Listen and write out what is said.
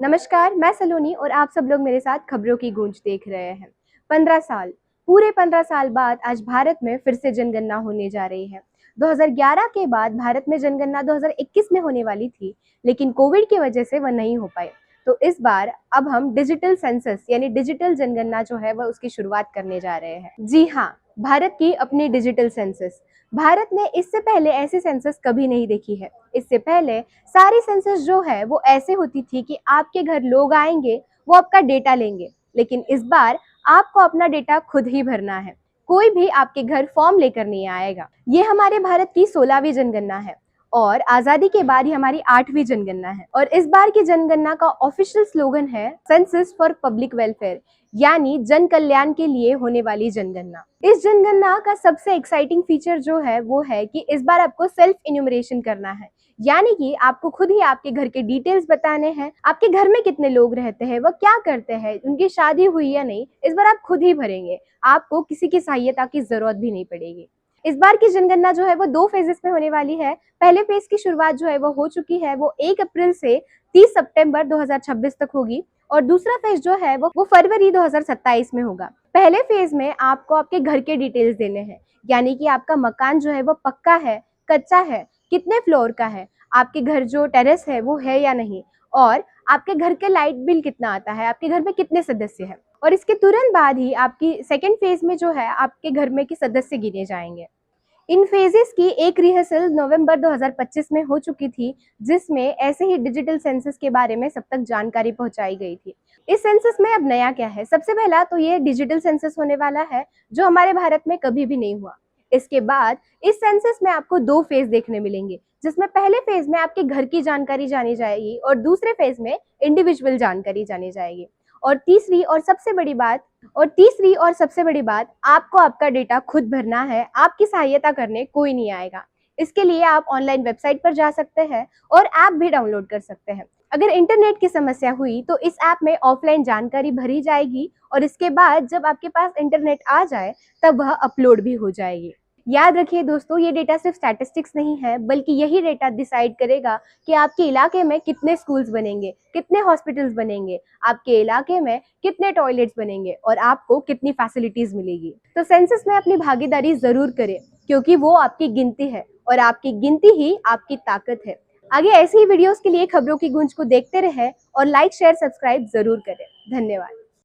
नमस्कार, मैं सलोनी और आप सब लोग मेरे साथ खबरों की गूंज देख रहे हैं। 15 साल, पूरे 15 साल बाद आज भारत में फिर से जनगणना होने जा रही है। 2011 के बाद भारत में जनगणना 2021 में होने वाली थी, लेकिन कोविड की वजह से वह नहीं हो पाई। तो इस बार अब हम डिजिटल सेंसस यानी डिजिटल जनगणना जो है वह उसकी शुरुआत करने जा रहे हैं। जी हाँ, भारत की अपनी डिजिटल सेंसस। भारत ने इससे पहले ऐसी सेंसस कभी नहीं देखी है। इससे पहले सारी सेंसस जो है वो ऐसे होती थी कि आपके घर लोग आएंगे, वो आपका डेटा लेंगे, लेकिन इस बार आपको अपना डेटा खुद ही भरना है। कोई भी आपके घर फॉर्म लेकर नहीं आएगा। ये हमारे भारत की 16वीं जनगणना है और आजादी के बाद ही हमारी 8वीं जनगणना है। और इस बार की जनगणना का ऑफिशियल स्लोगन है सेंसस फॉर पब्लिक वेलफेयर, यानी जन कल्याण के लिए होने वाली जनगणना। इस जनगणना का सबसे एक्साइटिंग फीचर जो है वो है कि इस बार आपको सेल्फ इन्यूमरेशन करना है, यानी कि आपको खुद ही आपके घर के डिटेल्स बताने हैं। आपके घर में कितने लोग रहते हैं, वह क्या करते हैं, उनकी शादी हुई या नहीं, इस बार आप खुद ही भरेंगे। आपको किसी की सहायता की जरूरत भी नहीं पड़ेगी। इस बार की जनगणना जो है वो 2 फेजेस में होने वाली है। पहले फेज की शुरुआत जो है वो हो चुकी है, वो 1 अप्रैल से 30 सितंबर 2026 तक होगी और दूसरा फेज जो है वो फरवरी 2027 में होगा। पहले फेज में आपको आपके घर के डिटेल्स देने हैं, यानी कि आपका मकान जो है वो पक्का है, कच्चा है, कितने फ्लोर का है, आपके घर जो टेरेस है वो है या नहीं, और आपके घर के लाइट बिल कितना आता है, आपके घर में कितने सदस्य हैं। और इसके तुरंत बाद ही आपकी सेकेंड फेज में जो है आपके घर में के सदस्य गिने जाएंगे। इन फेजेस की एक रिहर्सल नवंबर 2025 में हो चुकी थी, जिसमें ऐसे ही डिजिटल सेंसस के बारे में सब तक जानकारी पहुंचाई गई थी। इस सेंसस में अब नया क्या है? सबसे पहला तो ये डिजिटल सेंसस होने वाला है, जो हमारे भारत में कभी भी नहीं हुआ। इसके बाद इस सेंसस में आपको 2 फेज देखने मिलेंगे, जिसमें पहले फेज में आपके घर की जानकारी जानी जाएगी और दूसरे फेज में इंडिविजुअल जानकारी जानी जाएगी। और तीसरी और सबसे बड़ी बात, आपको आपका डेटा खुद भरना है, आपकी सहायता करने कोई नहीं आएगा। इसके लिए आप ऑनलाइन वेबसाइट पर जा सकते हैं और ऐप भी डाउनलोड कर सकते हैं। अगर इंटरनेट की समस्या हुई तो इस ऐप में ऑफलाइन जानकारी भरी जाएगी और इसके बाद जब आपके पास इंटरनेट आ जाए तब वह अपलोड भी हो जाएगी। याद रखिए दोस्तों, ये डेटा सिर्फ स्टैटिस्टिक्स नहीं है, बल्कि यही डेटा डिसाइड करेगा कि आपके इलाके में कितने स्कूल्स बनेंगे, कितने हॉस्पिटल्स बनेंगे, आपके इलाके में कितने टॉयलेट्स बनेंगे और आपको कितनी फैसिलिटीज मिलेगी। तो सेंसस में अपनी भागीदारी जरूर करें, क्योंकि वो आपकी गिनती है और आपकी गिनती ही आपकी ताकत है। आगे ऐसी ही वीडियोस के लिए खबरों की गूंज को देखते रहें और लाइक शेयर सब्सक्राइब जरूर करें। धन्यवाद।